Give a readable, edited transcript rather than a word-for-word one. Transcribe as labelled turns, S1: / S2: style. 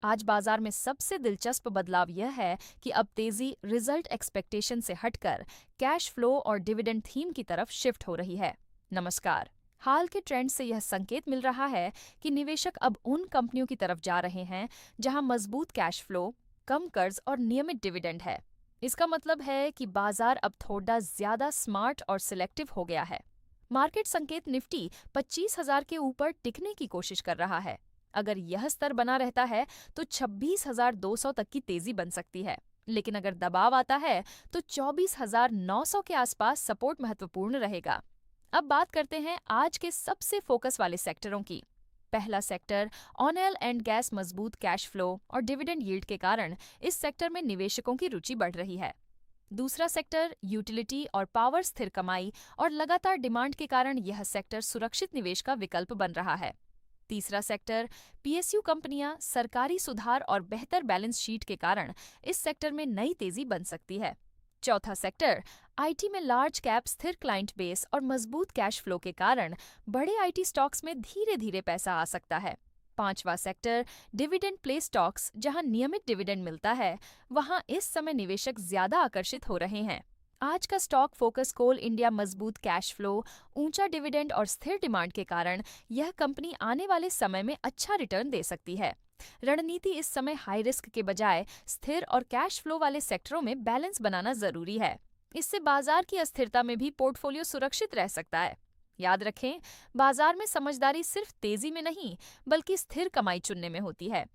S1: आज बाजार में सबसे दिलचस्प बदलाव यह है कि अब तेजी रिजल्ट एक्सपेक्टेशन से हटकर कैश फ्लो और डिविडेंड थीम की तरफ शिफ्ट हो रही है। नमस्कार। हाल के ट्रेंड से यह संकेत मिल रहा है कि निवेशक अब उन कंपनियों की तरफ जा रहे हैं जहां मजबूत कैश फ्लो, कम कर्ज और नियमित डिविडेंड है। इसका मतलब है कि बाजार अब थोड़ा ज्यादा स्मार्ट और सिलेक्टिव हो गया है। मार्केट संकेत निफ्टी 25,000 के ऊपर टिकने की कोशिश कर रहा है। अगर यह स्तर बना रहता है तो 26,200 तक की तेजी बन सकती है। लेकिन अगर दबाव आता है तो 24,900 के आसपास सपोर्ट महत्वपूर्ण रहेगा। अब बात करते हैं आज के सबसे फोकस वाले सेक्टरों की। पहला सेक्टर ऑयल एंड गैस मजबूत कैश फ्लो और डिविडेंड यील्ड के कारण इस सेक्टर में निवेशकों की रुचि बढ़ रही है। दूसरा सेक्टर यूटिलिटी और पावर स्थिर कमाई और लगातार डिमांड के कारण यह सेक्टर सुरक्षित निवेश का विकल्प बन रहा है। तीसरा सेक्टर पीएसयू कंपनियां, सरकारी सुधार और बेहतर बैलेंस शीट के कारण इस सेक्टर में नई तेजी बन सकती है। चौथा सेक्टर आईटी में लार्ज कैप, स्थिर क्लाइंट बेस और मजबूत कैश फ्लो के कारण बड़े आईटी स्टॉक्स में धीरे धीरे पैसा आ सकता है। पांचवा सेक्टर डिविडेंड प्ले स्टॉक्स, जहां नियमित डिविडेंड मिलता है, वहां इस समय निवेशक ज्यादा आकर्षित हो रहे हैं। आज का स्टॉक फोकस कोल इंडिया मजबूत कैश फ्लो, ऊंचा डिविडेंड और स्थिर डिमांड के कारण यह कंपनी आने वाले समय में अच्छा रिटर्न दे सकती है। रणनीति इस समय हाई रिस्क के बजाय स्थिर और कैश फ्लो वाले सेक्टरों में बैलेंस बनाना जरूरी है। इससे बाजार की अस्थिरता में भी पोर्टफोलियो सुरक्षित रह सकता है। याद रखें, बाजार में समझदारी सिर्फ तेजी में नहीं बल्कि स्थिर कमाई चुनने में होती है।